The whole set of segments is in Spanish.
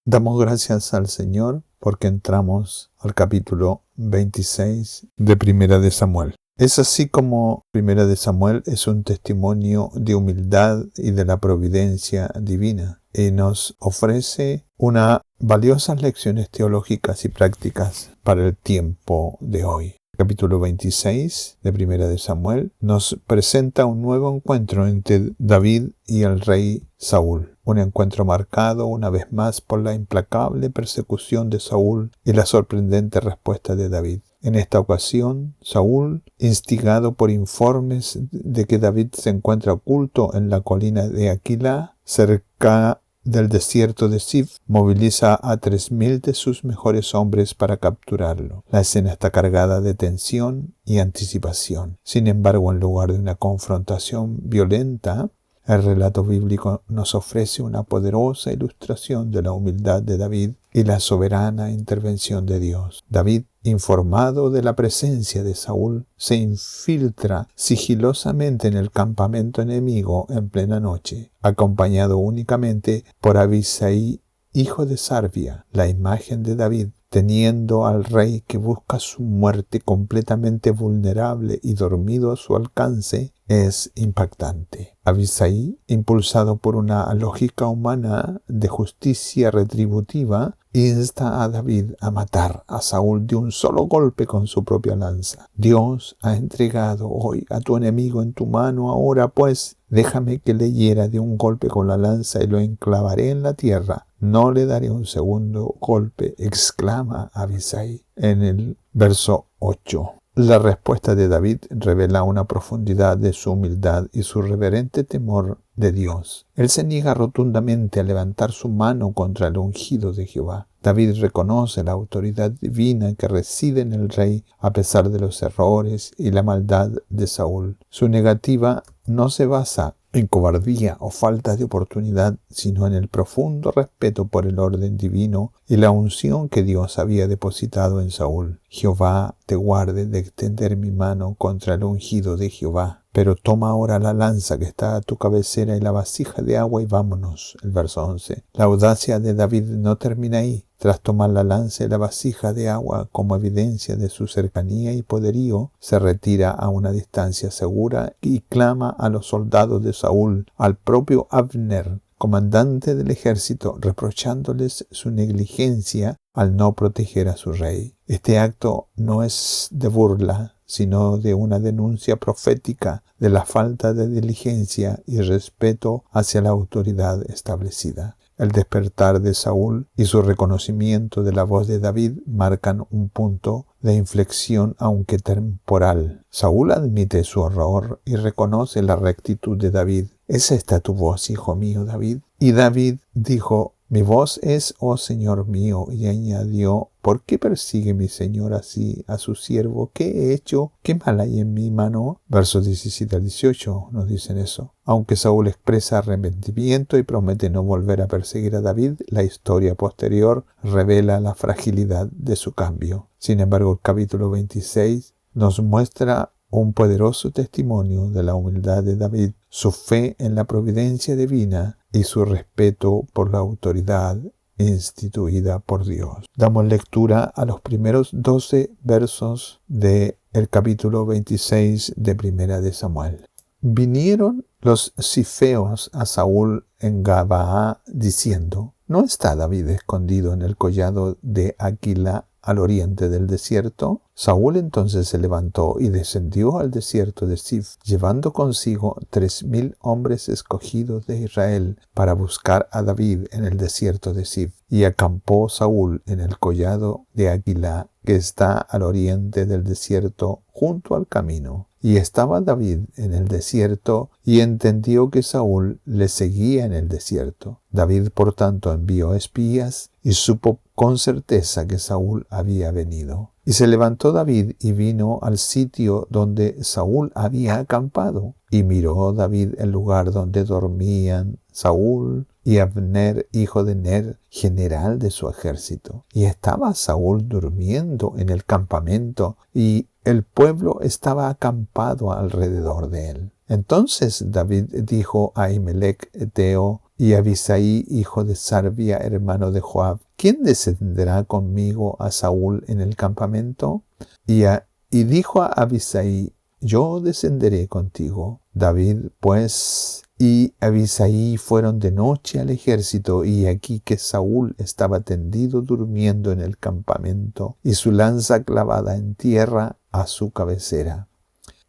Damos gracias al Señor porque entramos al capítulo 26 de Primera de Samuel. Es así como Primera de Samuel es un testimonio de humildad y de la providencia divina y nos ofrece unas valiosas lecciones teológicas y prácticas para el tiempo de hoy. El capítulo 26 de Primera de Samuel nos presenta un nuevo encuentro entre David y el rey Saúl. Un encuentro marcado una vez más por la implacable persecución de Saúl y la sorprendente respuesta de David. En esta ocasión, Saúl, instigado por informes de que David se encuentra oculto en la colina de Aquilá, cerca del desierto de Zif, moviliza a 3.000 de sus mejores hombres para capturarlo. La escena está cargada de tensión y anticipación. Sin embargo, en lugar de una confrontación violenta, el relato bíblico nos ofrece una poderosa ilustración de la humildad de David y la soberana intervención de Dios. David, informado de la presencia de Saúl, se infiltra sigilosamente en el campamento enemigo en plena noche, acompañado únicamente por Abisai, hijo de Sarvia. La imagen de David teniendo al rey que busca su muerte completamente vulnerable y dormido a su alcance, es impactante. Abisai, impulsado por una lógica humana de justicia retributiva, insta a David a matar a Saúl de un solo golpe con su propia lanza. Dios ha entregado hoy a tu enemigo en tu mano, ahora pues déjame que le hiera de un golpe con la lanza y lo enclavaré en la tierra. No le daré un segundo golpe, exclama Abisai en el verso 8. La respuesta de David revela una profundidad de su humildad y su reverente temor de Dios. Él se niega rotundamente a levantar su mano contra el ungido de Jehová. David reconoce la autoridad divina que reside en el rey a pesar de los errores y la maldad de Saúl. Su negativa no se basa en cobardía o falta de oportunidad, sino en el profundo respeto por el orden divino y la unción que Dios había depositado en Saúl. Jehová te guarde de extender mi mano contra el ungido de Jehová. Pero toma ahora la lanza que está a tu cabecera y la vasija de agua y vámonos. El verso 11. La audacia de David no termina ahí. Tras tomar la lanza y la vasija de agua como evidencia de su cercanía y poderío, se retira a una distancia segura y clama a los soldados de Saúl, al propio Abner, comandante del ejército, reprochándoles su negligencia al no proteger a su rey. Este acto no es de burla, sino de una denuncia profética de la falta de diligencia y respeto hacia la autoridad establecida. El despertar de Saúl y su reconocimiento de la voz de David marcan un punto de inflexión aunque temporal. Saúl admite su error y reconoce la rectitud de David. ¿Es esta tu voz, hijo mío, David? Y David dijo: mi voz es, oh Señor mío, y añadió: ¿por qué persigue mi Señor así a su siervo? ¿Qué he hecho? ¿Qué mal hay en mi mano? Versos 17 al 18 nos dicen eso. Aunque Saúl expresa arrepentimiento y promete no volver a perseguir a David, la historia posterior revela la fragilidad de su cambio. Sin embargo, el capítulo 26 nos muestra un poderoso testimonio de la humildad de David, su fe en la providencia divina y su respeto por la autoridad instituida por Dios. Damos lectura a los primeros 12 versos del capítulo 26 de Primera de Samuel. Vinieron los zifeos a Saúl en Gabaa diciendo: ¿no está David escondido en el collado de Aquilá al oriente del desierto? Saúl entonces se levantó y descendió al desierto de Zif, llevando consigo 3.000 hombres escogidos de Israel para buscar a David en el desierto de Zif. Y acampó Saúl en el collado de Aquilá, que está al oriente del desierto, junto al camino. Y estaba David en el desierto y entendió que Saúl le seguía en el desierto. David, por tanto, envió espías y supo con certeza que Saúl había venido. Y se levantó David y vino al sitio donde Saúl había acampado. Y miró David el lugar donde dormían Saúl y Abner, hijo de Ner, general de su ejército. Y estaba Saúl durmiendo en el campamento, y el pueblo estaba acampado alrededor de él. Entonces David dijo a Ahimelech eteo y Abisai, hijo de Sarvia, hermano de Joab: ¿quién descenderá conmigo a Saúl en el campamento? Y dijo a Abisai: yo descenderé contigo. David, pues, y Abisai fueron de noche al ejército, y aquí que Saúl estaba tendido durmiendo en el campamento, y su lanza clavada en tierra a su cabecera.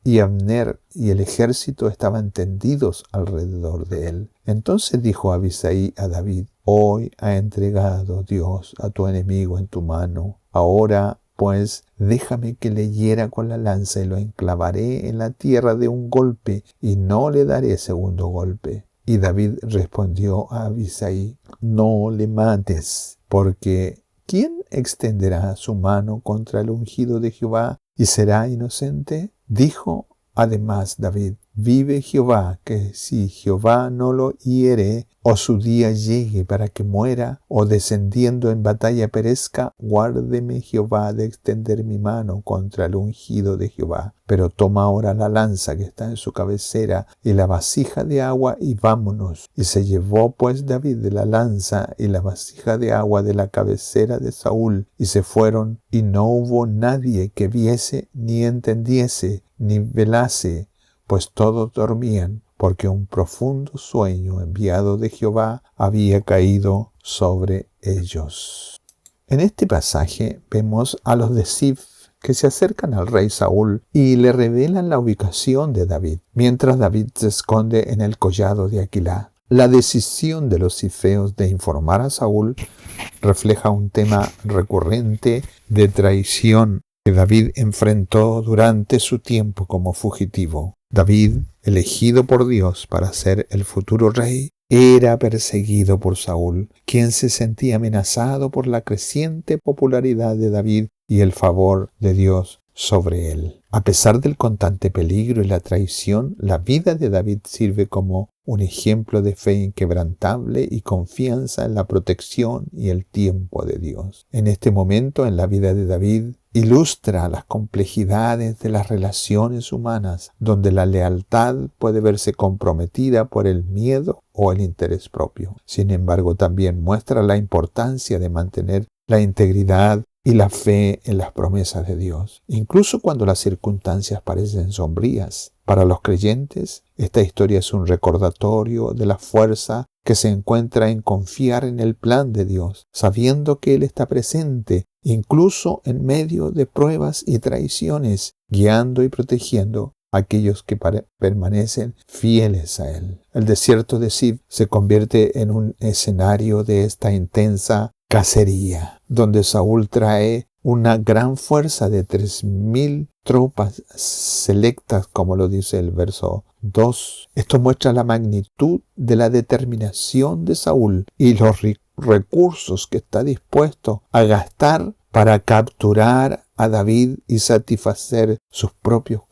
Y Abner y el ejército estaban tendidos alrededor de él. Entonces dijo Abisai a David: hoy ha entregado Dios a tu enemigo en tu mano. Ahora, pues, déjame que le hiera con la lanza y lo enclavaré en la tierra de un golpe, y no le daré segundo golpe. Y David respondió a Abisai: no le mates, porque ¿quién extenderá su mano contra el ungido de Jehová y será inocente? Dijo además David: vive Jehová, que si Jehová no lo hiere, o su día llegue para que muera, o descendiendo en batalla perezca, guárdeme Jehová de extender mi mano contra el ungido de Jehová. Pero toma ahora la lanza que está en su cabecera y la vasija de agua, y vámonos. Y se llevó pues David de la lanza y la vasija de agua de la cabecera de Saúl, y se fueron, y no hubo nadie que viese, ni entendiese, ni velase, pues todos dormían, porque un profundo sueño enviado de Jehová había caído sobre ellos. En este pasaje vemos a los de Zif que se acercan al rey Saúl y le revelan la ubicación de David, mientras David se esconde en el collado de Aquilá. La decisión de los zifeos de informar a Saúl refleja un tema recurrente de traición que David enfrentó durante su tiempo como fugitivo. David, elegido por Dios para ser el futuro rey, era perseguido por Saúl, quien se sentía amenazado por la creciente popularidad de David y el favor de Dios sobre él. A pesar del constante peligro y la traición, la vida de David sirve como un ejemplo de fe inquebrantable y confianza en la protección y el tiempo de Dios. En este momento en la vida de David ilustra las complejidades de las relaciones humanas, donde la lealtad puede verse comprometida por el miedo o el interés propio. Sin embargo, también muestra la importancia de mantener la integridad y la fe en las promesas de Dios, incluso cuando las circunstancias parecen sombrías. Para los creyentes, esta historia es un recordatorio de la fuerza que se encuentra en confiar en el plan de Dios, sabiendo que Él está presente, incluso en medio de pruebas y traiciones, guiando y protegiendo a aquellos que permanecen fieles a Él. El desierto de Zif se convierte en un escenario de esta intensa cacería, donde Saúl trae una gran fuerza de 3,000 tropas selectas, como lo dice el verso 2. Esto muestra la magnitud de la determinación de Saúl y los recursos que está dispuesto a gastar para capturar a David y satisfacer sus propios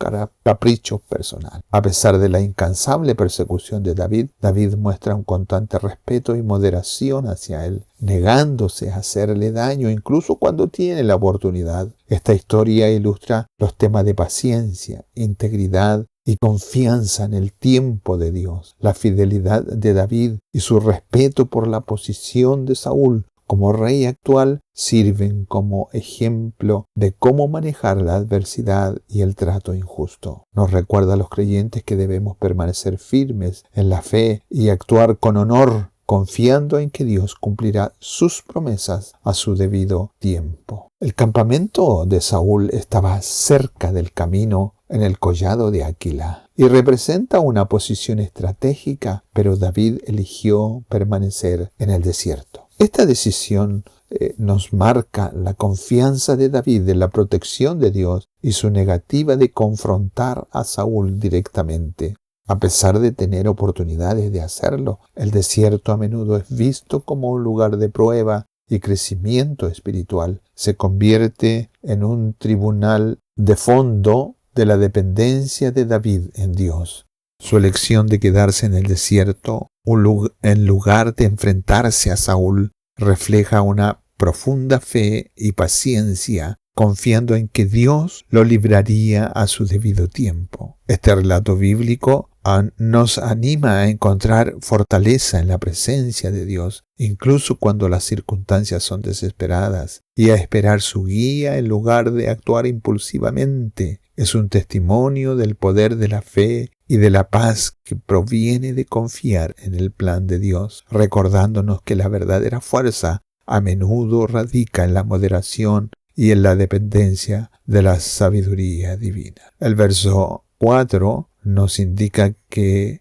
caprichos personales. A pesar de la incansable persecución de David, David muestra un constante respeto y moderación hacia él, negándose a hacerle daño incluso cuando tiene la oportunidad. Esta historia ilustra los temas de paciencia, integridad y confianza en el tiempo de Dios. La fidelidad de David y su respeto por la posición de Saúl como rey actual sirven como ejemplo de cómo manejar la adversidad y el trato injusto. Nos recuerda a los creyentes que debemos permanecer firmes en la fe y actuar con honor, confiando en que Dios cumplirá sus promesas a su debido tiempo. El campamento de Saúl estaba cerca del camino en el collado de Aquilá y representa una posición estratégica, pero David eligió permanecer en el desierto. Esta decisión nos marca la confianza de David en la protección de Dios y su negativa de confrontar a Saúl directamente. A pesar de tener oportunidades de hacerlo, el desierto a menudo es visto como un lugar de prueba y crecimiento espiritual. Se convierte en un tribunal de fondo de la dependencia de David en Dios. Su elección de quedarse en el desierto, en lugar de enfrentarse a Saúl, refleja una profunda fe y paciencia, confiando en que Dios lo libraría a su debido tiempo. Este relato bíblico nos anima a encontrar fortaleza en la presencia de Dios, incluso cuando las circunstancias son desesperadas, y a esperar su guía en lugar de actuar impulsivamente. Es un testimonio del poder de la fe y de la paz que proviene de confiar en el plan de Dios, recordándonos que la verdadera fuerza a menudo radica en la moderación y en la dependencia de la sabiduría divina. El verso 4 nos indica que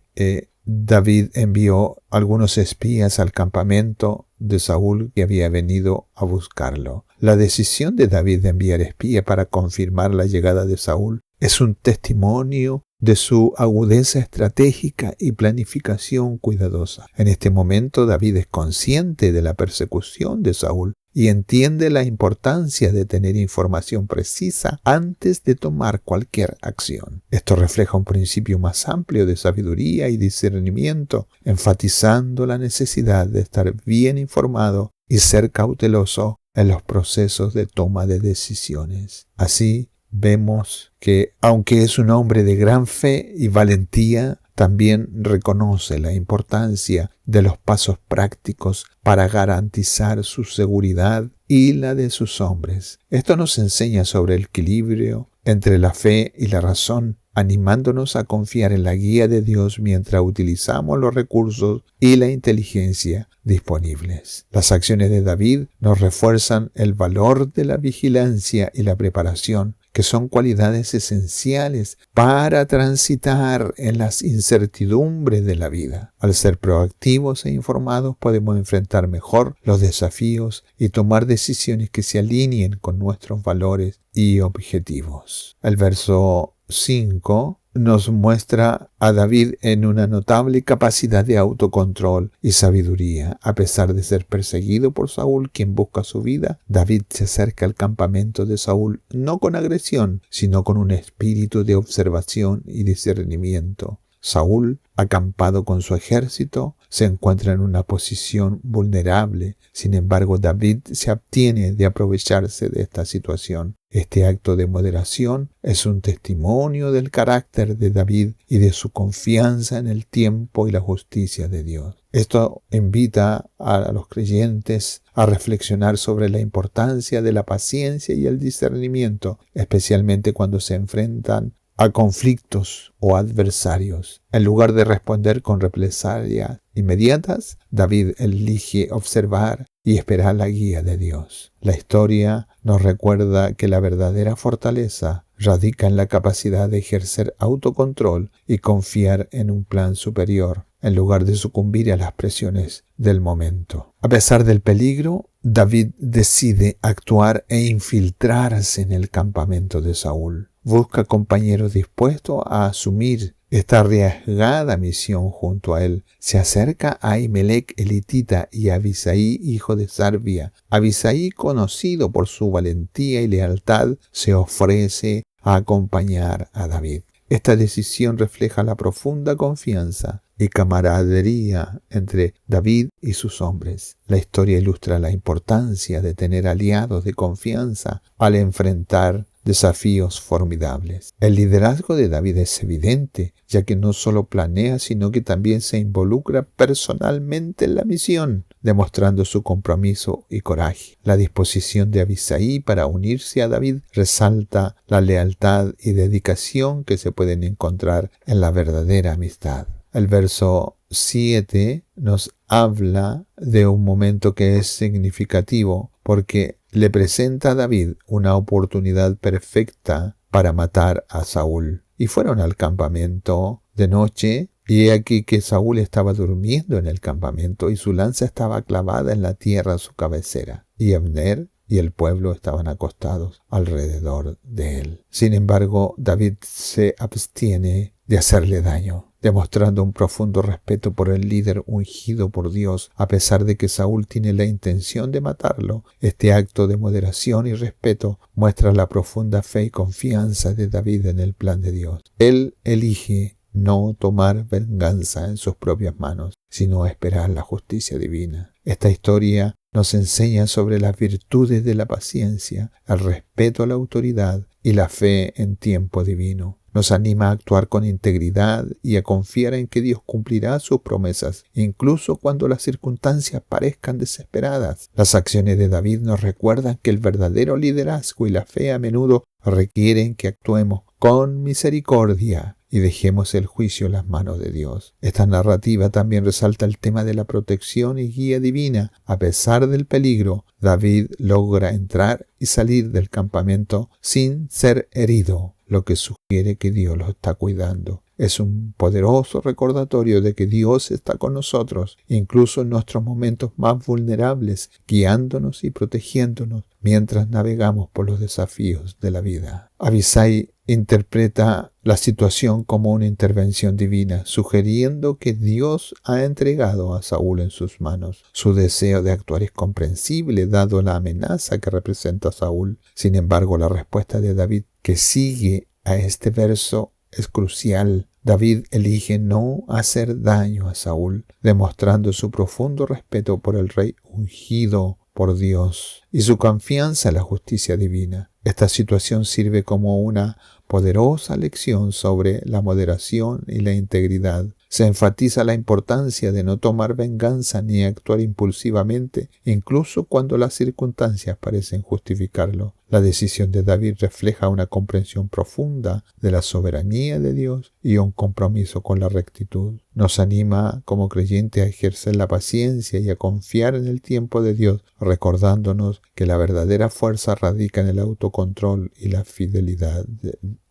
David envió algunos espías al campamento de Saúl que había venido a buscarlo. La decisión de David de enviar espías para confirmar la llegada de Saúl es un testimonio de su agudeza estratégica y planificación cuidadosa. En este momento David es consciente de la persecución de Saúl y entiende la importancia de tener información precisa antes de tomar cualquier acción. Esto refleja un principio más amplio de sabiduría y discernimiento, enfatizando la necesidad de estar bien informado y ser cauteloso en los procesos de toma de decisiones. Así, vemos que, aunque es un hombre de gran fe y valentía, también reconoce la importancia de los pasos prácticos para garantizar su seguridad y la de sus hombres. Esto nos enseña sobre el equilibrio entre la fe y la razón, animándonos a confiar en la guía de Dios mientras utilizamos los recursos y la inteligencia disponibles. Las acciones de David nos refuerzan el valor de la vigilancia y la preparación, que son cualidades esenciales para transitar en las incertidumbres de la vida. Al ser proactivos e informados podemos enfrentar mejor los desafíos y tomar decisiones que se alineen con nuestros valores y objetivos. El verso 5 nos muestra a David en una notable capacidad de autocontrol y sabiduría. A pesar de ser perseguido por Saúl, quien busca su vida, David se acerca al campamento de Saúl no con agresión, sino con un espíritu de observación y discernimiento. Saúl, acampado con su ejército, se encuentra en una posición vulnerable. Sin embargo, David se abstiene de aprovecharse de esta situación. Este acto de moderación es un testimonio del carácter de David y de su confianza en el tiempo y la justicia de Dios. Esto invita a los creyentes a reflexionar sobre la importancia de la paciencia y el discernimiento, especialmente cuando se enfrentan a conflictos o adversarios. En lugar de responder con represalias inmediatas, David elige observar y esperar la guía de Dios. La historia nos recuerda que la verdadera fortaleza radica en la capacidad de ejercer autocontrol y confiar en un plan superior, en lugar de sucumbir a las presiones del momento. A pesar del peligro, David decide actuar e infiltrarse en el campamento de Saúl. Busca compañeros dispuestos a asumir esta arriesgada misión junto a él. Se acerca a Ahimelech elitita y a Abisai, hijo de Sarbia. Abisai, conocido por su valentía y lealtad, se ofrece a acompañar a David. Esta decisión refleja la profunda confianza y camaradería entre David y sus hombres. La historia ilustra la importancia de tener aliados de confianza al enfrentar desafíos formidables. El liderazgo de David es evidente, ya que no solo planea, sino que también se involucra personalmente en la misión, demostrando su compromiso y coraje. La disposición de Abisai para unirse a David resalta la lealtad y dedicación que se pueden encontrar en la verdadera amistad. El verso 7 nos habla de un momento que es significativo porque le presenta a David una oportunidad perfecta para matar a Saúl. Y fueron al campamento de noche, y he aquí que Saúl estaba durmiendo en el campamento y su lanza estaba clavada en la tierra a su cabecera. Y Abner y el pueblo estaban acostados alrededor de él. Sin embargo, David se abstiene de hacerle daño, demostrando un profundo respeto por el líder ungido por Dios, a pesar de que Saúl tiene la intención de matarlo. Este acto de moderación y respeto muestra la profunda fe y confianza de David en el plan de Dios. Él elige no tomar venganza en sus propias manos, sino esperar la justicia divina. Esta historia nos enseña sobre las virtudes de la paciencia, el respeto a la autoridad y la fe en tiempo divino. Nos anima a actuar con integridad y a confiar en que Dios cumplirá sus promesas, incluso cuando las circunstancias parezcan desesperadas. Las acciones de David nos recuerdan que el verdadero liderazgo y la fe a menudo requieren que actuemos con misericordia y dejemos el juicio en las manos de Dios. Esta narrativa también resalta el tema de la protección y guía divina. A pesar del peligro, David logra entrar y salir del campamento sin ser herido, lo que sugiere que Dios lo está cuidando. Es un poderoso recordatorio de que Dios está con nosotros, incluso en nuestros momentos más vulnerables, guiándonos y protegiéndonos mientras navegamos por los desafíos de la vida. Abisai interpreta la situación como una intervención divina, sugiriendo que Dios ha entregado a Saúl en sus manos. Su deseo de actuar es comprensible, dado la amenaza que representa Saúl. Sin embargo, la respuesta de David, que sigue a este verso, es crucial. David elige no hacer daño a Saúl, demostrando su profundo respeto por el rey ungido por Dios y su confianza en la justicia divina. Esta situación sirve como una poderosa lección sobre la moderación y la integridad. Se enfatiza la importancia de no tomar venganza ni actuar impulsivamente, incluso cuando las circunstancias parecen justificarlo. La decisión de David refleja una comprensión profunda de la soberanía de Dios y un compromiso con la rectitud. Nos anima como creyentes a ejercer la paciencia y a confiar en el tiempo de Dios, recordándonos que la verdadera fuerza radica en el autocontrol y la fidelidad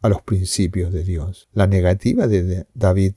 a los principios de Dios. La negativa de David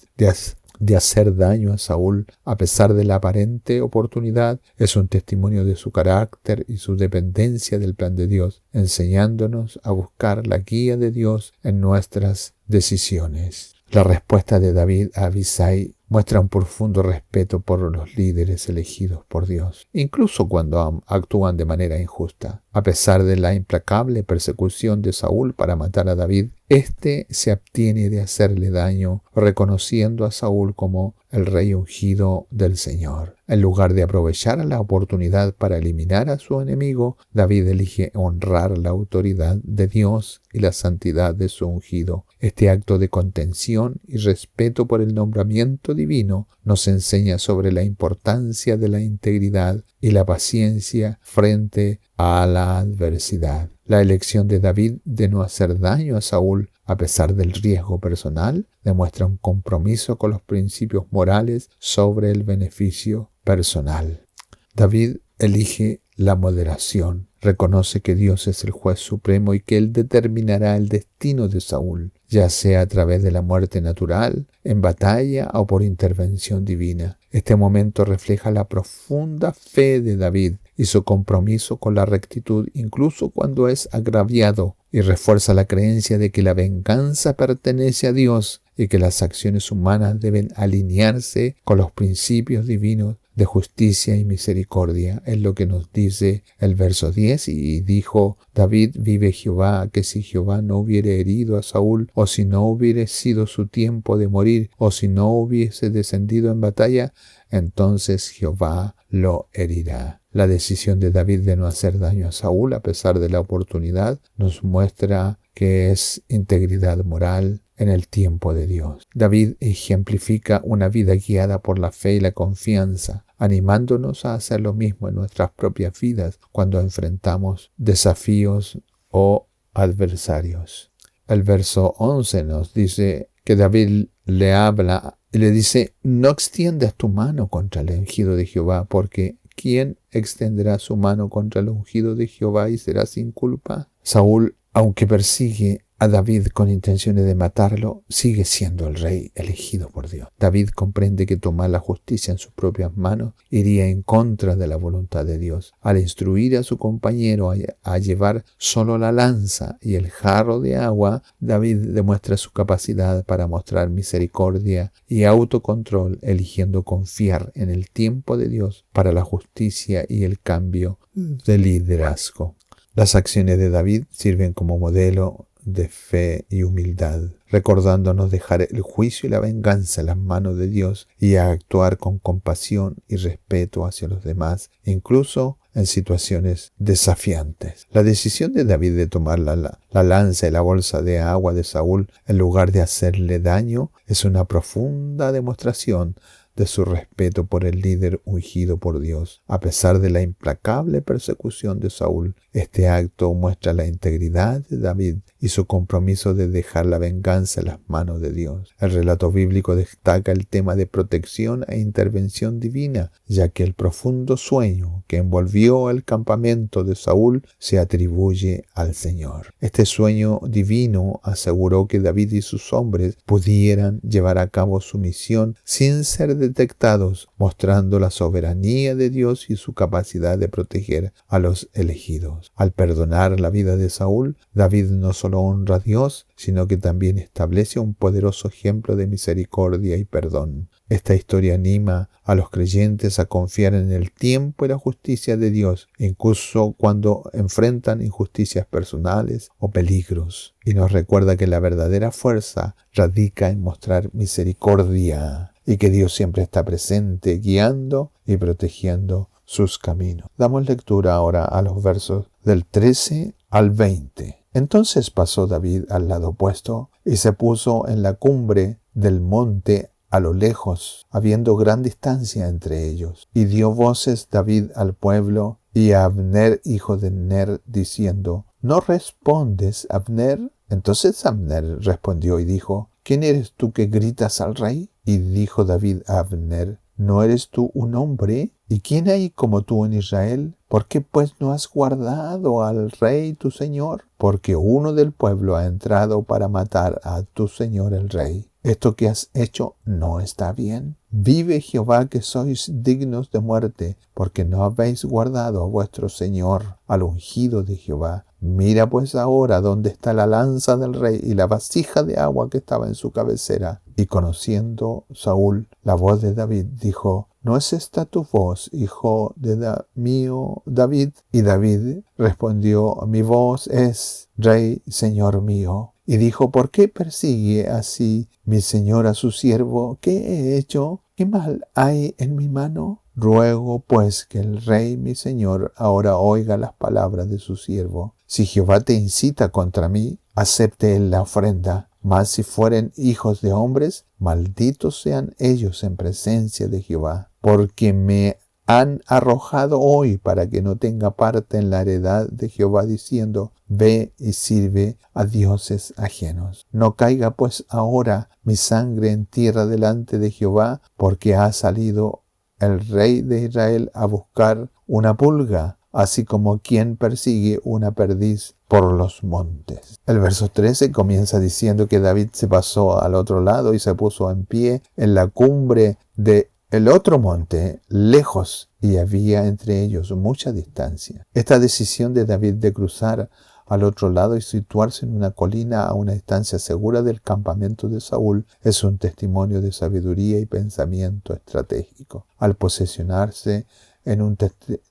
de hacer daño a Saúl, a pesar de la aparente oportunidad, es un testimonio de su carácter y su dependencia del plan de Dios, enseñándonos a buscar la guía de Dios en nuestras decisiones. La respuesta de David a Abisai muestra un profundo respeto por los líderes elegidos por Dios, incluso cuando actúan de manera injusta. A pesar de la implacable persecución de Saúl para matar a David, éste se abstiene de hacerle daño, reconociendo a Saúl como el rey ungido del Señor. En lugar de aprovechar la oportunidad para eliminar a su enemigo, David elige honrar la autoridad de Dios y la santidad de su ungido. Este acto de contención y respeto por el nombramiento divino nos enseña sobre la importancia de la integridad y la paciencia frente a la adversidad. La elección de David de no hacer daño a Saúl, a pesar del riesgo personal, demuestra un compromiso con los principios morales sobre el beneficio personal. David elige la moderación. Reconoce que Dios es el juez supremo y que Él determinará el destino de Saúl, ya sea a través de la muerte natural, en batalla o por intervención divina. Este momento refleja la profunda fe de David y su compromiso con la rectitud, incluso cuando es agraviado, y refuerza la creencia de que la venganza pertenece a Dios y que las acciones humanas deben alinearse con los principios divinos de justicia y misericordia. Es lo que nos dice el verso 10. Y dijo David: vive Jehová, que si Jehová no hubiere herido a Saúl, o si no hubiere sido su tiempo de morir, o si no hubiese descendido en batalla, entonces Jehová lo herirá. La decisión de David de no hacer daño a Saúl, a pesar de la oportunidad, nos muestra que es integridad moral en el tiempo de Dios. David ejemplifica una vida guiada por la fe y la confianza, animándonos a hacer lo mismo en nuestras propias vidas cuando enfrentamos desafíos o adversarios. El verso 11 nos dice que David le habla y le dice: no extiendas tu mano contra el ungido de Jehová, porque ¿quién extenderá su mano contra el ungido de Jehová y será sin culpa? Saúl, aunque persigue a David con intenciones de matarlo, sigue siendo el rey elegido por Dios. David comprende que tomar la justicia en sus propias manos iría en contra de la voluntad de Dios. Al instruir a su compañero a llevar solo la lanza y el jarro de agua, David demuestra su capacidad para mostrar misericordia y autocontrol, eligiendo confiar en el tiempo de Dios para la justicia y el cambio de liderazgo. Las acciones de David sirven como modelo de fe y humildad, recordándonos dejar el juicio y la venganza en las manos de Dios y a actuar con compasión y respeto hacia los demás, incluso en situaciones desafiantes. La decisión de David de tomar la lanza y la bolsa de agua de Saúl en lugar de hacerle daño es una profunda demostración de su respeto por el líder ungido por Dios. A pesar de la implacable persecución de Saúl, este acto muestra la integridad de David y su compromiso de dejar la venganza en las manos de Dios. El relato bíblico destaca el tema de protección e intervención divina, ya que el profundo sueño que envolvió el campamento de Saúl se atribuye al Señor. Este sueño divino aseguró que David y sus hombres pudieran llevar a cabo su misión sin ser detectados, mostrando la soberanía de Dios y su capacidad de proteger a los elegidos. Al perdonar la vida de Saúl, David no solo honra a Dios, sino que también establece un poderoso ejemplo de misericordia y perdón. Esta historia anima a los creyentes a confiar en el tiempo y la justicia de Dios, incluso cuando enfrentan injusticias personales o peligros, y nos recuerda que la verdadera fuerza radica en mostrar misericordia y que Dios siempre está presente, guiando y protegiendo sus caminos. Damos lectura ahora a los versos del 13 al 20. Entonces pasó David al lado opuesto y se puso en la cumbre del monte a lo lejos, habiendo gran distancia entre ellos. Y dio voces David al pueblo y a Abner, hijo de Ner, diciendo: ¿No respondes, Abner? Entonces Abner respondió y dijo: ¿Quién eres tú que gritas al rey? Y dijo David a Abner: ¿No eres tú un hombre? ¿Y quién hay como tú en Israel? ¿Por qué pues no has guardado al rey tu señor? Porque uno del pueblo ha entrado para matar a tu señor el rey. Esto que has hecho no está bien. Vive Jehová que sois dignos de muerte, porque no habéis guardado a vuestro señor, al ungido de Jehová. Mira pues ahora dónde está la lanza del rey y la vasija de agua que estaba en su cabecera. Y conociendo Saúl la voz de David, dijo: ¿No es esta tu voz, hijo de mío David? Y David respondió: mi voz es, Rey, Señor mío. Y dijo: ¿por qué persigue así mi señor a su siervo? ¿Qué he hecho? ¿Qué mal hay en mi mano? Ruego pues que el rey mi señor ahora oiga las palabras de su siervo. Si Jehová te incita contra mí, acepte él la ofrenda. Mas si fueren hijos de hombres, malditos sean ellos en presencia de Jehová, porque me han arrojado hoy para que no tenga parte en la heredad de Jehová, diciendo: ve y sirve a dioses ajenos. No caiga pues ahora mi sangre en tierra delante de Jehová, porque ha salido el rey de Israel a buscar una pulga, así como quien persigue una perdiz por los montes. El verso 13 comienza diciendo que David se pasó al otro lado y se puso en pie en la cumbre de el otro monte, lejos, y había entre ellos mucha distancia. Esta decisión de David de cruzar al otro lado y situarse en una colina a una distancia segura del campamento de Saúl es un testimonio de sabiduría y pensamiento estratégico. Al posesionarse en un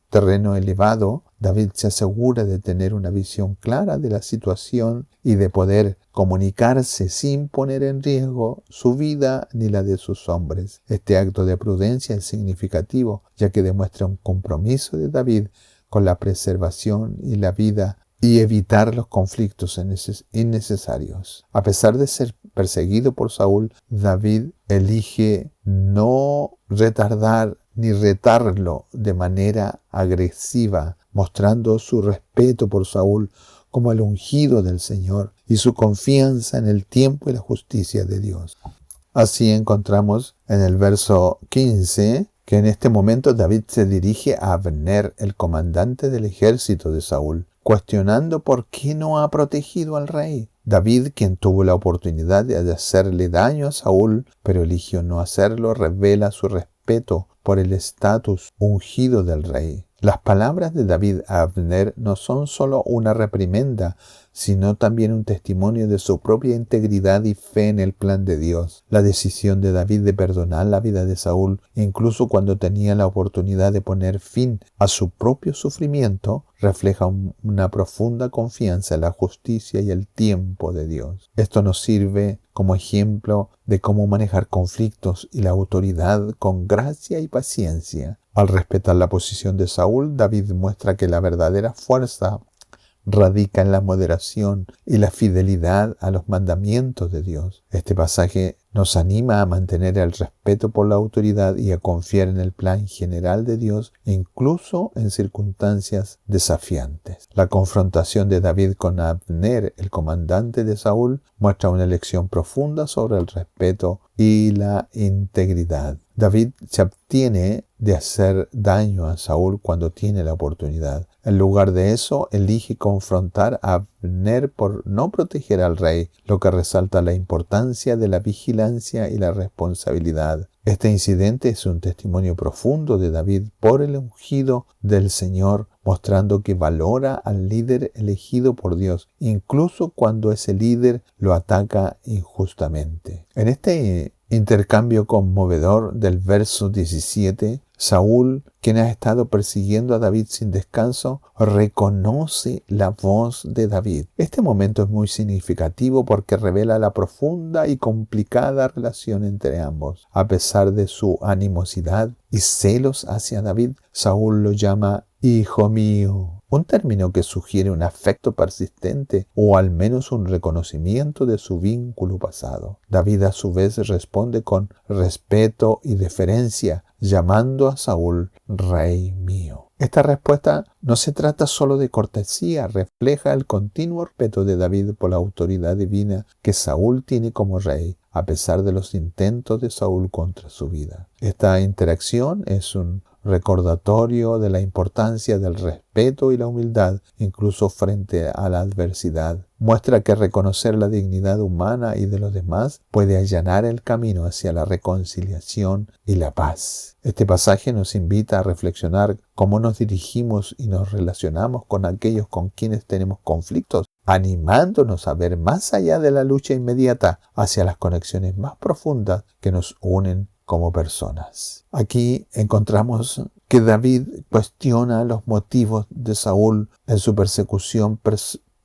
terreno elevado, David se asegura de tener una visión clara de la situación y de poder comunicarse sin poner en riesgo su vida ni la de sus hombres. Este acto de prudencia es significativo, ya que demuestra un compromiso de David con la preservación y la vida y evitar los conflictos innecesarios. A pesar de ser perseguido por Saúl, David elige no retardar ni retarlo de manera agresiva, mostrando su respeto por Saúl como el ungido del Señor y su confianza en el tiempo y la justicia de Dios. Así encontramos en el verso 15 que en este momento David se dirige a Abner, el comandante del ejército de Saúl, cuestionando por qué no ha protegido al rey. David, quien tuvo la oportunidad de hacerle daño a Saúl, pero eligió no hacerlo, revela su respeto por el estatus ungido del rey. Las palabras de David a Abner no son solo una reprimenda, sino también un testimonio de su propia integridad y fe en el plan de Dios. La decisión de David de perdonar la vida de Saúl, incluso cuando tenía la oportunidad de poner fin a su propio sufrimiento, refleja una profunda confianza en la justicia y el tiempo de Dios. Esto nos sirve como ejemplo de cómo manejar conflictos y la autoridad con gracia y paciencia. Al respetar la posición de Saúl, David muestra que la verdadera fuerza radica en la moderación y la fidelidad a los mandamientos de Dios. Este pasaje nos anima a mantener el respeto por la autoridad y a confiar en el plan general de Dios, incluso en circunstancias desafiantes. La confrontación de David con Abner, el comandante de Saúl, muestra una lección profunda sobre el respeto y la integridad. David se abstiene de hacer daño a Saúl cuando tiene la oportunidad. En lugar de eso, elige confrontar a Abner por no proteger al rey, lo que resalta la importancia de la vigilancia y la responsabilidad. Este incidente es un testimonio profundo de David por el ungido del Señor, mostrando que valora al líder elegido por Dios, incluso cuando ese líder lo ataca injustamente. En este intercambio conmovedor del verso 17, Saúl, quien ha estado persiguiendo a David sin descanso, reconoce la voz de David. Este momento es muy significativo porque revela la profunda y complicada relación entre ambos. A pesar de su animosidad y celos hacia David, Saúl lo llama «hijo mío», un término que sugiere un afecto persistente o al menos un reconocimiento de su vínculo pasado. David a su vez responde con respeto y deferencia, llamando a Saúl «rey mío». Esta respuesta no se trata solo de cortesía, refleja el continuo respeto de David por la autoridad divina que Saúl tiene como rey, a pesar de los intentos de Saúl contra su vida. Esta interacción es un recordatorio de la importancia del respeto y la humildad, incluso frente a la adversidad. Muestra que reconocer la dignidad humana y de los demás puede allanar el camino hacia la reconciliación y la paz. Este pasaje nos invita a reflexionar cómo nos dirigimos y nos relacionamos con aquellos con quienes tenemos conflictos, animándonos a ver más allá de la lucha inmediata hacia las conexiones más profundas que nos unen como personas. Aquí encontramos que David cuestiona los motivos de Saúl en su persecución,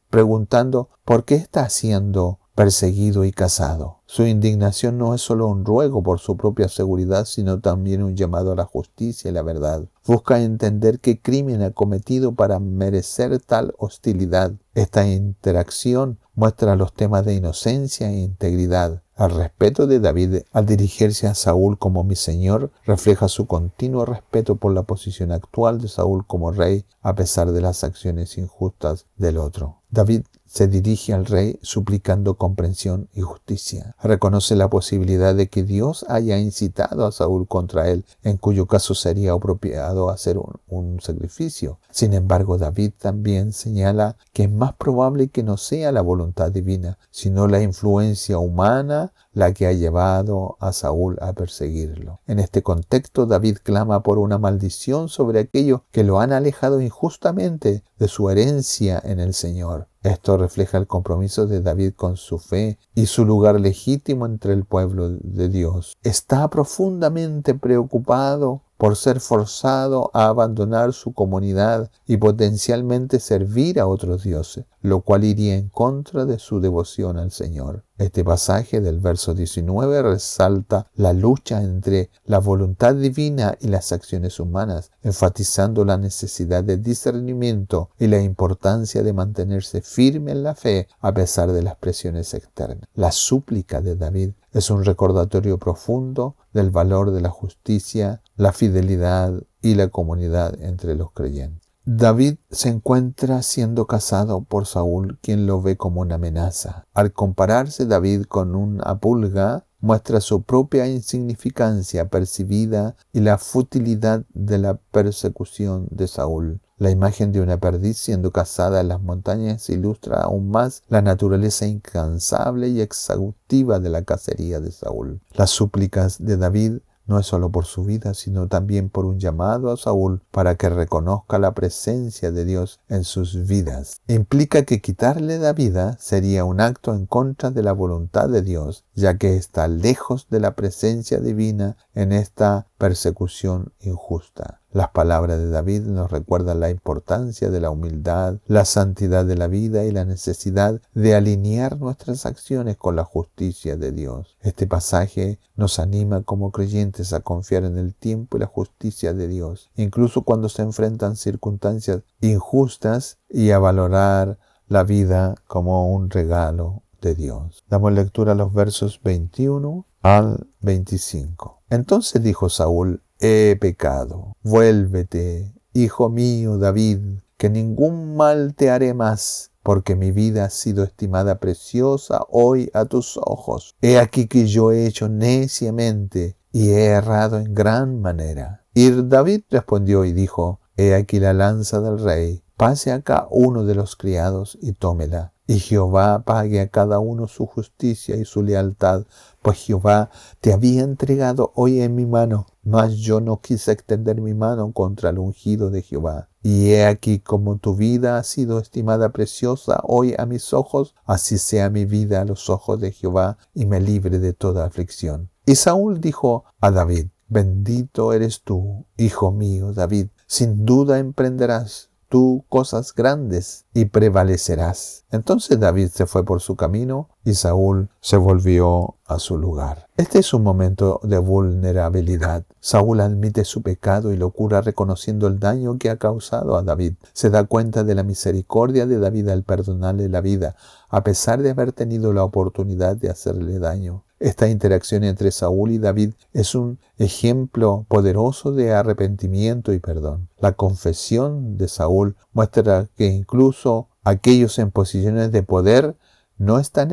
preguntando por qué está siendo perseguido y cazado. Su indignación no es solo un ruego por su propia seguridad, sino también un llamado a la justicia y la verdad. Busca entender qué crimen ha cometido para merecer tal hostilidad. Esta interacción muestra los temas de inocencia e integridad. El respeto de David al dirigirse a Saúl como mi señor refleja su continuo respeto por la posición actual de Saúl como rey, a pesar de las acciones injustas del otro. David se dirige al rey suplicando comprensión y justicia. Reconoce la posibilidad de que Dios haya incitado a Saúl contra él, en cuyo caso sería apropiado hacer un sacrificio. Sin embargo, David también señala que es más probable que no sea la voluntad divina, sino la influencia humana la que ha llevado a Saúl a perseguirlo. En este contexto, David clama por una maldición sobre aquellos que lo han alejado injustamente de su herencia en el Señor. Esto refleja el compromiso de David con su fe y su lugar legítimo entre el pueblo de Dios. Está profundamente preocupado por ser forzado a abandonar su comunidad y potencialmente servir a otros dioses, lo cual iría en contra de su devoción al Señor. Este pasaje del verso 19 resalta la lucha entre la voluntad divina y las acciones humanas, enfatizando la necesidad de discernimiento y la importancia de mantenerse firme en la fe a pesar de las presiones externas. La súplica de David es un recordatorio profundo del valor de la justicia, la fidelidad y la comunidad entre los creyentes. David se encuentra siendo cazado por Saúl, quien lo ve como una amenaza. Al compararse David con una pulga, muestra su propia insignificancia percibida y la futilidad de la persecución de Saúl. La imagen de una perdiz siendo cazada en las montañas ilustra aún más la naturaleza incansable y exhaustiva de la cacería de Saúl. Las súplicas de David no es solo por su vida, sino también por un llamado a Saúl para que reconozca la presencia de Dios en sus vidas. Implica que quitarle la vida sería un acto en contra de la voluntad de Dios, ya que está lejos de la presencia divina en esta persecución injusta. Las palabras de David nos recuerdan la importancia de la humildad, la santidad de la vida y la necesidad de alinear nuestras acciones con la justicia de Dios. Este pasaje nos anima como creyentes a confiar en el tiempo y la justicia de Dios, incluso cuando se enfrentan circunstancias injustas, y a valorar la vida como un regalo de Dios. Damos lectura a los versos 21 al 25. Entonces dijo Saúl: he pecado. Vuélvete, hijo mío David, que ningún mal te haré más, porque mi vida ha sido estimada preciosa hoy a tus ojos. He aquí que yo he hecho neciamente y he errado en gran manera. Y David respondió y dijo: he aquí la lanza del rey. Pase acá uno de los criados y tómela. Y Jehová pague a cada uno su justicia y su lealtad, pues Jehová te había entregado hoy en mi mano, mas yo no quise extender mi mano contra el ungido de Jehová. Y he aquí como tu vida ha sido estimada preciosa hoy a mis ojos, así sea mi vida a los ojos de Jehová, y me libre de toda aflicción. Y Saúl dijo a David: bendito eres tú, hijo mío David, sin duda emprenderás tú cosas grandes y prevalecerás. Entonces David se fue por su camino y Saúl se volvió a su lugar. Este es un momento de vulnerabilidad. Saúl admite su pecado y lo cura reconociendo el daño que ha causado a David. Se da cuenta de la misericordia de David al perdonarle la vida, a pesar de haber tenido la oportunidad de hacerle daño. Esta interacción entre Saúl y David es un ejemplo poderoso de arrepentimiento y perdón. La confesión de Saúl muestra que incluso aquellos en posiciones de poder no están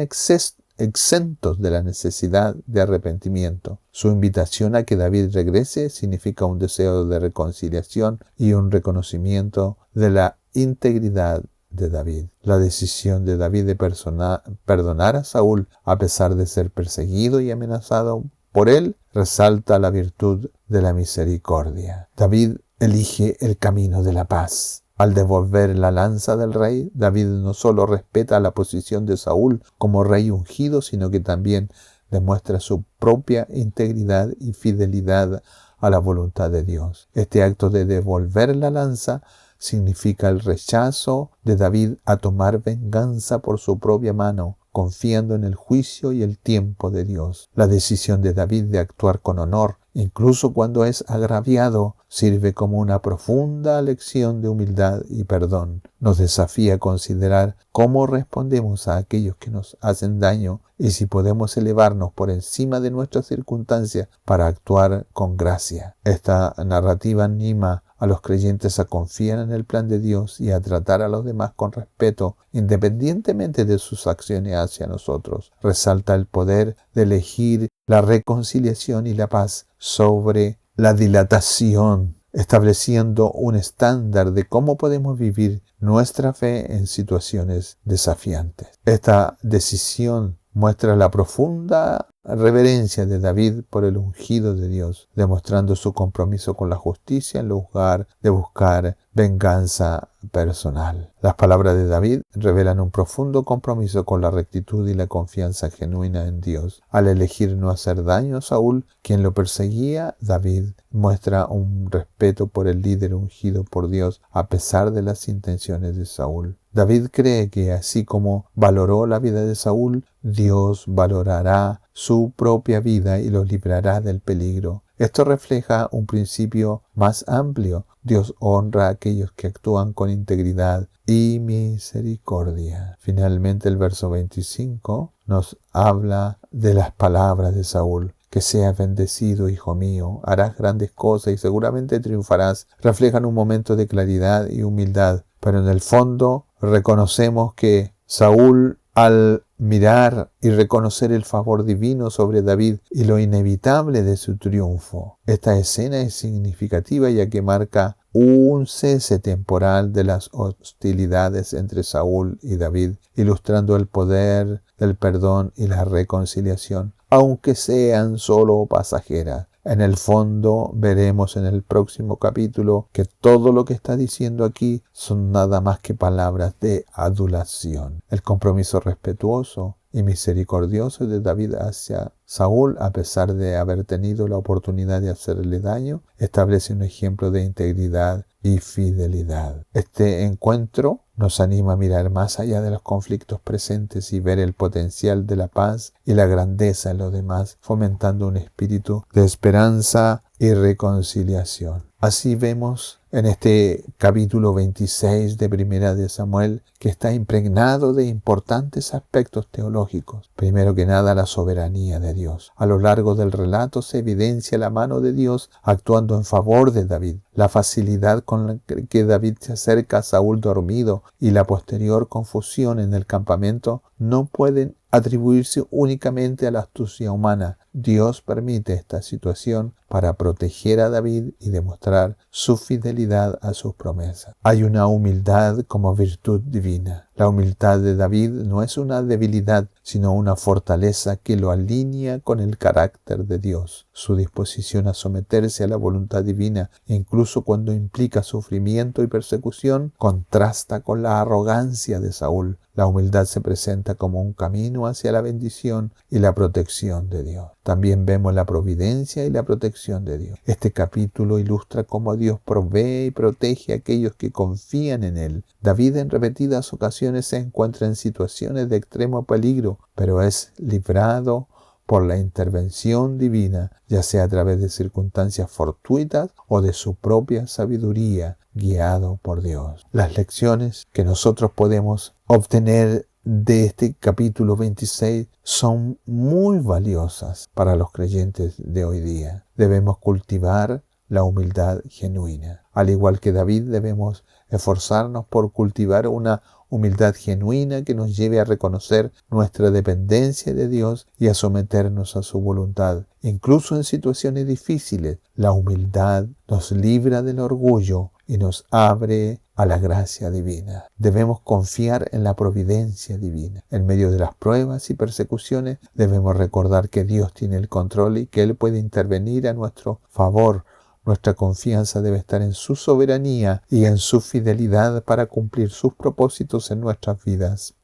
exentos de la necesidad de arrepentimiento. Su invitación a que David regrese significa un deseo de reconciliación y un reconocimiento de la integridad de David. La decisión de David de perdonar a Saúl a pesar de ser perseguido y amenazado por él resalta la virtud de la misericordia. David elige el camino de la paz. Al devolver la lanza del rey, David no solo respeta la posición de Saúl como rey ungido, sino que también demuestra su propia integridad y fidelidad a la voluntad de Dios. Este acto de devolver la lanza significa el rechazo de David a tomar venganza por su propia mano, confiando en el juicio y el tiempo de Dios. La decisión de David de actuar con honor, incluso cuando es agraviado, sirve como una profunda lección de humildad y perdón. Nos desafía a considerar cómo respondemos a aquellos que nos hacen daño y si podemos elevarnos por encima de nuestras circunstancias para actuar con gracia. Esta narrativa anima a los creyentes a confiar en el plan de Dios y a tratar a los demás con respeto, independientemente de sus acciones hacia nosotros. Resalta el poder de elegir la reconciliación y la paz sobre la dilatación, estableciendo un estándar de cómo podemos vivir nuestra fe en situaciones desafiantes. Esta decisión muestra la profunda reverencia de David por el ungido de Dios, demostrando su compromiso con la justicia en lugar de buscar venganza personal. Las palabras de David revelan un profundo compromiso con la rectitud y la confianza genuina en Dios. Al elegir no hacer daño a Saúl, quien lo perseguía, David muestra un respeto por el líder ungido por Dios a pesar de las intenciones de Saúl. David cree que así como valoró la vida de Saúl, Dios valorará su propia vida y los librará del peligro. Esto refleja un principio más amplio. Dios honra a aquellos que actúan con integridad y misericordia. Finalmente, el verso 25 nos habla de las palabras de Saúl. Que seas bendecido, hijo mío, harás grandes cosas y seguramente triunfarás. Reflejan un momento de claridad y humildad, pero en el fondo reconocemos que Saúl, al mirar y reconocer el favor divino sobre David y lo inevitable de su triunfo, esta escena es significativa ya que marca un cese temporal de las hostilidades entre Saúl y David, ilustrando el poder del perdón y la reconciliación, aunque sean solo pasajeras. En el fondo veremos en el próximo capítulo que todo lo que está diciendo aquí son nada más que palabras de adulación. El compromiso respetuoso y misericordioso de David hacia Saúl, a pesar de haber tenido la oportunidad de hacerle daño, establece un ejemplo de integridad y fidelidad. Este encuentro nos anima a mirar más allá de los conflictos presentes y ver el potencial de la paz y la grandeza en los demás, fomentando un espíritu de esperanza y reconciliación. Así vemos en este capítulo 26 de Primera de Samuel que está impregnado de importantes aspectos teológicos. Primero que nada, la soberanía de Dios. A lo largo del relato se evidencia la mano de Dios actuando en favor de David. La facilidad con la que David se acerca a Saúl dormido y la posterior confusión en el campamento no pueden atribuirse únicamente a la astucia humana. Dios permite esta situación para proteger a David y demostrar su fidelidad a sus promesas. Hay una humildad como virtud divina. La humildad de David no es una debilidad, sino una fortaleza que lo alinea con el carácter de Dios. Su disposición a someterse a la voluntad divina, incluso cuando implica sufrimiento y persecución, contrasta con la arrogancia de Saúl. La humildad se presenta como un camino hacia la bendición y la protección de Dios. También vemos la providencia y la protección de Dios. Este capítulo ilustra cómo Dios provee y protege a aquellos que confían en Él. David en repetidas ocasiones se encuentra en situaciones de extremo peligro, pero es librado por la intervención divina, ya sea a través de circunstancias fortuitas o de su propia sabiduría, guiado por Dios. Las lecciones que nosotros podemos obtener de este capítulo 26 son muy valiosas para los creyentes de hoy día. Debemos cultivar la humildad genuina. Al igual que David, debemos esforzarnos por cultivar una humildad genuina que nos lleve a reconocer nuestra dependencia de Dios y a someternos a su voluntad. Incluso en situaciones difíciles, la humildad nos libra del orgullo y nos abre a la gracia divina. Debemos confiar en la providencia divina. En medio de las pruebas y persecuciones, debemos recordar que Dios tiene el control y que Él puede intervenir a nuestro favor. Nuestra confianza debe estar en su soberanía y en su fidelidad para cumplir sus propósitos en nuestras vidas.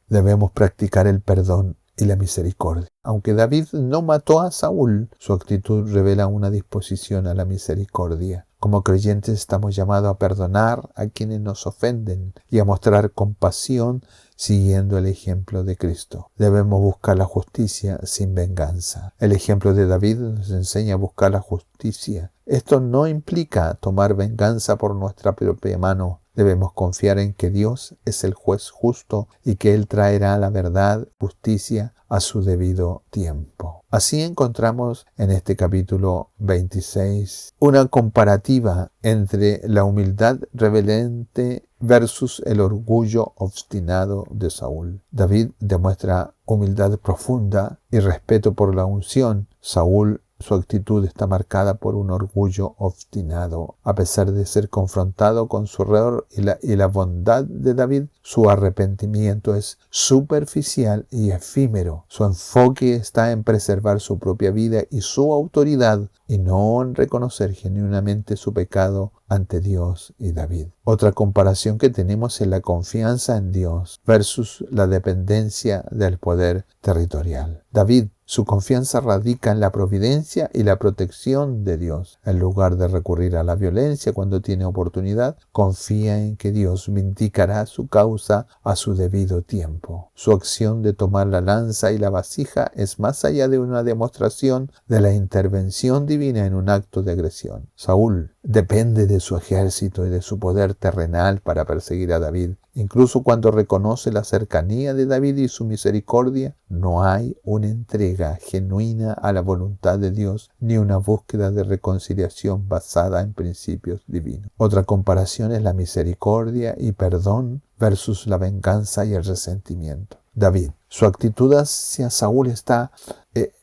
Debemos practicar el perdón y la misericordia. Aunque David no mató a Saúl, su actitud revela una disposición a la misericordia. Como creyentes estamos llamados a perdonar a quienes nos ofenden y a mostrar compasión siguiendo el ejemplo de Cristo. Debemos buscar la justicia sin venganza. El ejemplo de David nos enseña a buscar la justicia. Esto no implica tomar venganza por nuestra propia mano. Debemos confiar en que Dios es el juez justo y que Él traerá la verdad, justicia a su debido tiempo. Así encontramos en este capítulo 26 una comparativa entre la humildad rebelante versus el orgullo obstinado de Saúl. David demuestra humildad profunda y respeto por la unción. Saúl, su actitud está marcada por un orgullo obstinado. A pesar de ser confrontado con su error y la bondad de David, su arrepentimiento es superficial y efímero. Su enfoque está en preservar su propia vida y su autoridad y no en reconocer genuinamente su pecado ante Dios y David. Otra comparación que tenemos es la confianza en Dios versus la dependencia del poder territorial. David, su confianza radica en la providencia y la protección de Dios. En lugar de recurrir a la violencia cuando tiene oportunidad, confía en que Dios vindicará su causa a su debido tiempo. Su acción de tomar la lanza y la vasija es más allá de una demostración de la intervención divina en un acto de agresión. Saúl depende de su ejército y de su poder terrenal para perseguir a David. Incluso cuando reconoce la cercanía de David y su misericordia, no hay una entrega genuina a la voluntad de Dios ni una búsqueda de reconciliación basada en principios divinos. Otra comparación es la misericordia y perdón versus la venganza y el resentimiento. David, su actitud hacia Saúl está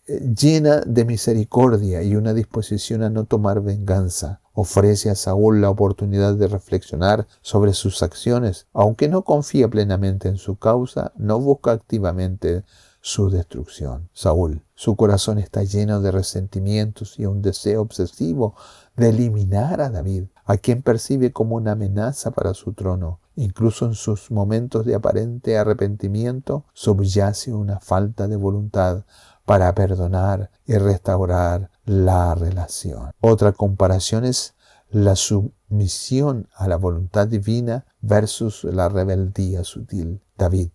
llena de misericordia y una disposición a no tomar venganza. Ofrece a Saúl la oportunidad de reflexionar sobre sus acciones. Aunque no confía plenamente en su causa, no busca activamente su destrucción. Saúl, su corazón está lleno de resentimientos y un deseo obsesivo de eliminar a David, a quien percibe como una amenaza para su trono. Incluso en sus momentos de aparente arrepentimiento subyace una falta de voluntad para perdonar y restaurar la relación. Otra comparación es la sumisión a la voluntad divina versus la rebeldía sutil. David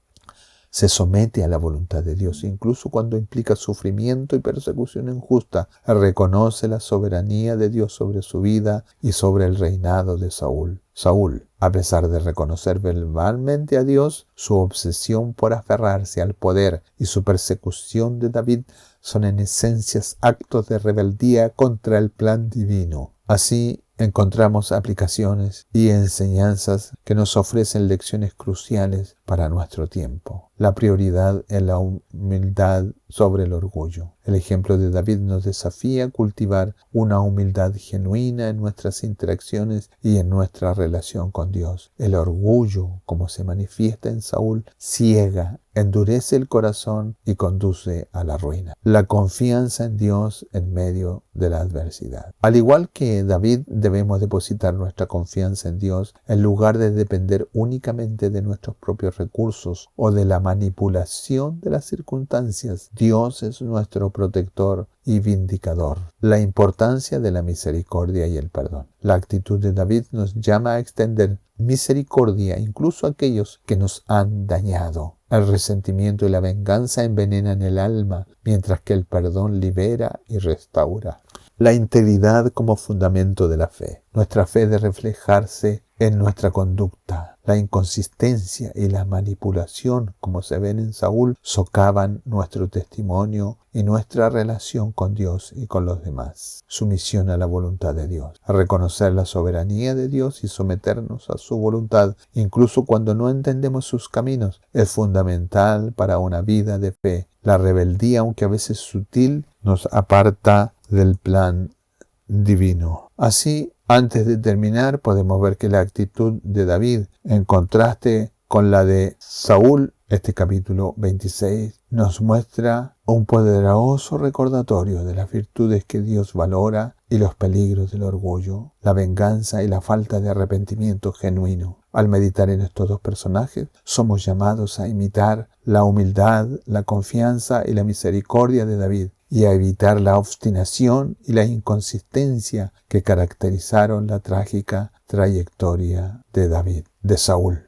se somete a la voluntad de Dios, incluso cuando implica sufrimiento y persecución injusta. Reconoce la soberanía de Dios sobre su vida y sobre el reinado de Saúl. Saúl, a pesar de reconocer verbalmente a Dios, su obsesión por aferrarse al poder y su persecución de David son en esencia actos de rebeldía contra el plan divino. Así encontramos aplicaciones y enseñanzas que nos ofrecen lecciones cruciales para nuestro tiempo. La prioridad en la humildad sobre el orgullo. El ejemplo de David nos desafía a cultivar una humildad genuina en nuestras interacciones y en nuestra relación con Dios. El orgullo, como se manifiesta en Saúl, ciega, endurece el corazón y conduce a la ruina. La confianza en Dios en medio de la adversidad. Al igual que David, debemos depositar nuestra confianza en Dios en lugar de depender únicamente de nuestros propios recursos o de la manipulación de las circunstancias. Dios es nuestro protector y vindicador. La importancia de la misericordia y el perdón. La actitud de David nos llama a extender misericordia incluso a aquellos que nos han dañado. El resentimiento y la venganza envenenan el alma, mientras que el perdón libera y restaura. La integridad como fundamento de la fe. Nuestra fe debe reflejarse en nuestra conducta. La inconsistencia y la manipulación, como se ven en Saúl, socavan nuestro testimonio y nuestra relación con Dios y con los demás. Sumisión a la voluntad de Dios. A reconocer la soberanía de Dios y someternos a su voluntad, incluso cuando no entendemos sus caminos, es fundamental para una vida de fe. La rebeldía, aunque a veces sutil, nos aparta del plan divino. Así, antes de terminar, podemos ver que la actitud de David, en contraste con la de Saúl, este capítulo 26, nos muestra un poderoso recordatorio de las virtudes que Dios valora y los peligros del orgullo, la venganza y la falta de arrepentimiento genuino. Al meditar en estos dos personajes, somos llamados a imitar la humildad, la confianza y la misericordia de David, y a evitar la obstinación y la inconsistencia que caracterizaron la trágica trayectoria de Saúl.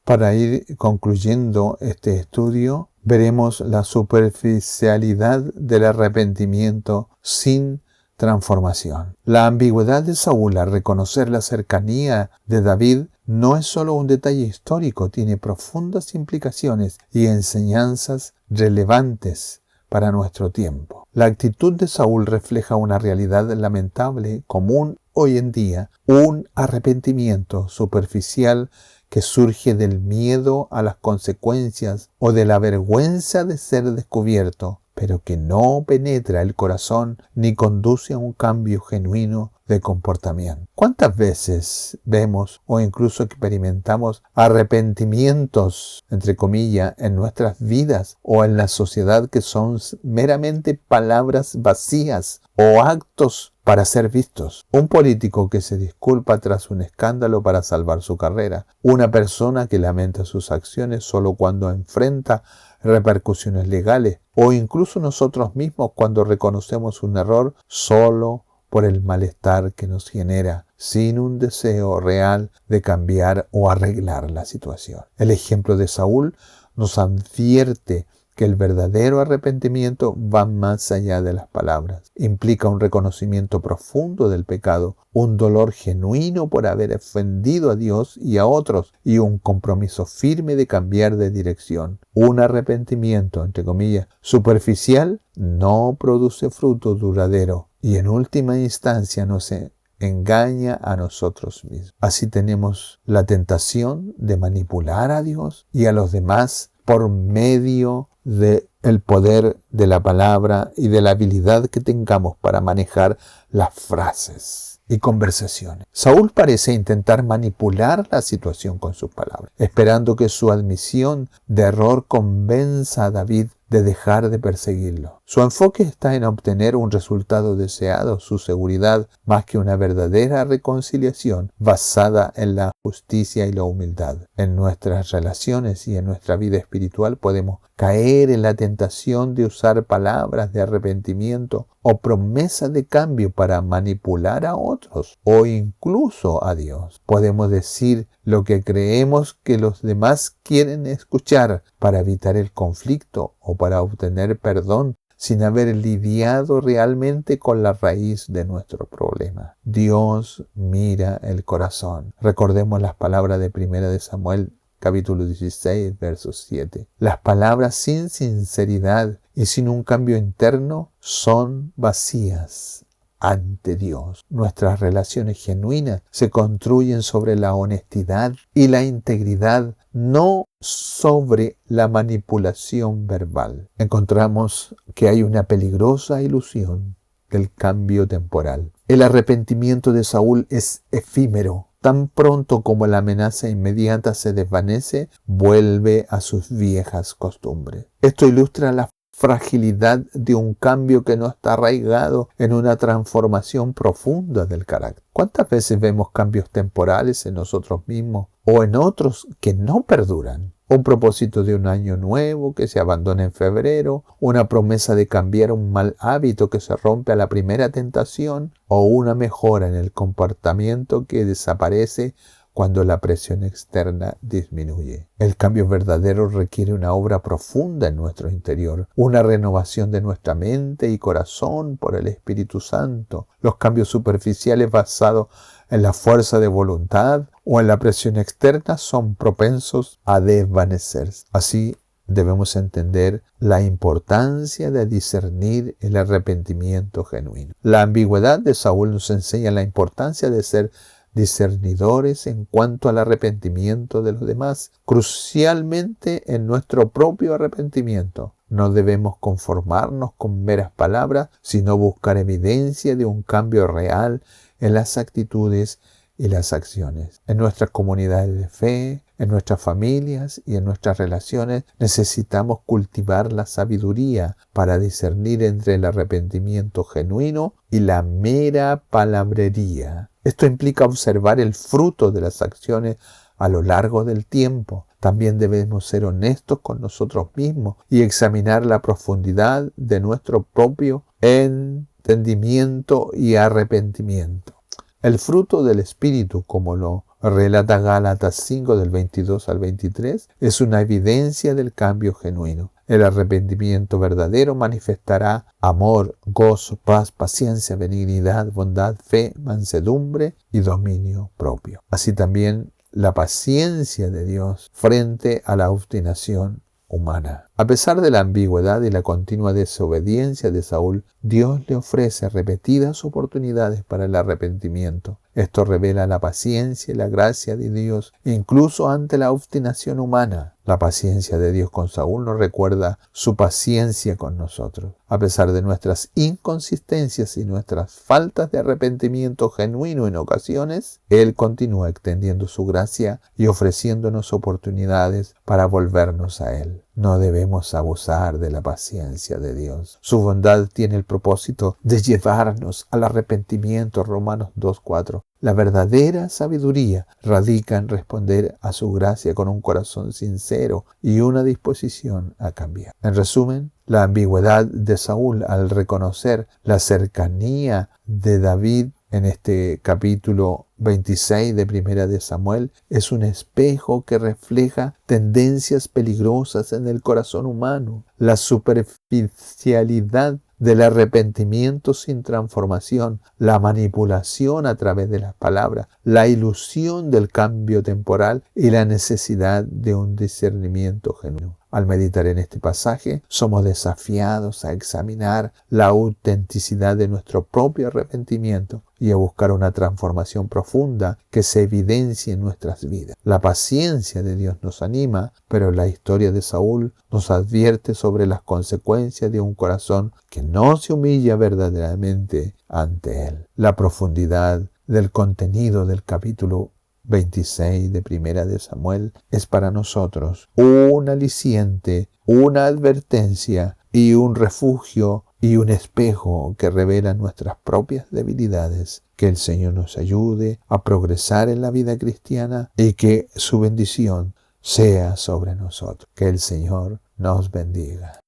Para ir concluyendo este estudio, veremos la superficialidad del arrepentimiento sin transformación. La ambigüedad de Saúl al reconocer la cercanía de David no es solo un detalle histórico, tiene profundas implicaciones y enseñanzas relevantes para nuestro tiempo. La actitud de Saúl refleja una realidad lamentable, común hoy en día, un arrepentimiento superficial que surge del miedo a las consecuencias o de la vergüenza de ser descubierto, pero que no penetra el corazón ni conduce a un cambio genuino de comportamiento. ¿Cuántas veces vemos o incluso experimentamos arrepentimientos, entre comillas, en nuestras vidas o en la sociedad que son meramente palabras vacías o actos para ser vistos? Un político que se disculpa tras un escándalo para salvar su carrera. Una persona que lamenta sus acciones solo cuando enfrenta repercusiones legales. O incluso nosotros mismos cuando reconocemos un error solo por el malestar que nos genera, sin un deseo real de cambiar o arreglar la situación. El ejemplo de Saúl nos advierte que el verdadero arrepentimiento va más allá de las palabras. Implica un reconocimiento profundo del pecado, un dolor genuino por haber ofendido a Dios y a otros, y un compromiso firme de cambiar de dirección. Un arrepentimiento, entre comillas, superficial no produce fruto duradero y en última instancia nos engaña a nosotros mismos. Así tenemos la tentación de manipular a Dios y a los demás por medio del poder de la palabra y de la habilidad que tengamos para manejar las frases. y conversaciones. Saúl parece intentar manipular la situación con sus palabras, esperando que su admisión de error convenza a David de dejar de perseguirlo. Su enfoque está en obtener un resultado deseado, su seguridad, más que una verdadera reconciliación basada en la justicia y la humildad. En nuestras relaciones y en nuestra vida espiritual podemos caer en la tentación de usar palabras de arrepentimiento o promesas de cambio para manipular a otros o incluso a Dios. Podemos decir lo que creemos que los demás quieren escuchar para evitar el conflicto o para obtener perdón sin haber lidiado realmente con la raíz de nuestro problema. Dios mira el corazón. Recordemos las palabras de 1 Samuel capítulo 16, verso 7. Las palabras sin sinceridad y sin un cambio interno son vacías ante Dios. Nuestras relaciones genuinas se construyen sobre la honestidad y la integridad, no sobre la manipulación verbal. Encontramos que hay una peligrosa ilusión del cambio temporal. El arrepentimiento de Saúl es efímero. Tan pronto como la amenaza inmediata se desvanece, vuelve a sus viejas costumbres. Esto ilustra la fragilidad de un cambio que no está arraigado en una transformación profunda del carácter. ¿Cuántas veces vemos cambios temporales en nosotros mismos o en otros que no perduran? Un propósito de un año nuevo que se abandona en febrero, una promesa de cambiar un mal hábito que se rompe a la primera tentación o una mejora en el comportamiento que desaparece cuando la presión externa disminuye. El cambio verdadero requiere una obra profunda en nuestro interior, una renovación de nuestra mente y corazón por el Espíritu Santo. Los cambios superficiales basados en la fuerza de voluntad o en la presión externa son propensos a desvanecerse. Así, debemos entender la importancia de discernir el arrepentimiento genuino. La ambigüedad de Saúl nos enseña la importancia de ser discernidores en cuanto al arrepentimiento de los demás, crucialmente en nuestro propio arrepentimiento. No debemos conformarnos con meras palabras, sino buscar evidencia de un cambio real en las actitudes y las acciones. En nuestras comunidades de fe, en nuestras familias y en nuestras relaciones necesitamos cultivar la sabiduría para discernir entre el arrepentimiento genuino y la mera palabrería. Esto implica observar el fruto de las acciones a lo largo del tiempo. También debemos ser honestos con nosotros mismos y examinar la profundidad de nuestro propio entendimiento y arrepentimiento. El fruto del Espíritu, como lo relata Gálatas 5 del 22 al 23, es una evidencia del cambio genuino. El arrepentimiento verdadero manifestará amor, gozo, paz, paciencia, benignidad, bondad, fe, mansedumbre y dominio propio. Así también la paciencia de Dios frente a la obstinación humana. A pesar de la ambigüedad y la continua desobediencia de Saúl, Dios le ofrece repetidas oportunidades para el arrepentimiento. Esto revela la paciencia y la gracia de Dios, incluso ante la obstinación humana. La paciencia de Dios con Saúl nos recuerda su paciencia con nosotros. A pesar de nuestras inconsistencias y nuestras faltas de arrepentimiento genuino en ocasiones, Él continúa extendiendo su gracia y ofreciéndonos oportunidades para volvernos a Él. No debemos abusar de la paciencia de Dios. Su bondad tiene el propósito de llevarnos al arrepentimiento. Romanos 2:4. La verdadera sabiduría radica en responder a su gracia con un corazón sincero y una disposición a cambiar. En resumen, la ambigüedad de Saúl al reconocer la cercanía de David en este capítulo 26 de 1 Samuel es un espejo que refleja tendencias peligrosas en el corazón humano. La superficialidad del arrepentimiento sin transformación, la manipulación a través de las palabras, la ilusión del cambio temporal y la necesidad de un discernimiento genuino. Al meditar en este pasaje, somos desafiados a examinar la autenticidad de nuestro propio arrepentimiento y a buscar una transformación profunda que se evidencie en nuestras vidas. La paciencia de Dios nos anima, pero la historia de Saúl nos advierte sobre las consecuencias de un corazón que no se humilla verdaderamente ante Él. La profundidad del contenido del capítulo 26 de Primera de Samuel es para nosotros un aliciente, una advertencia y un refugio y un espejo que revela nuestras propias debilidades. Que el Señor nos ayude a progresar en la vida cristiana y que su bendición sea sobre nosotros. Que el Señor nos bendiga.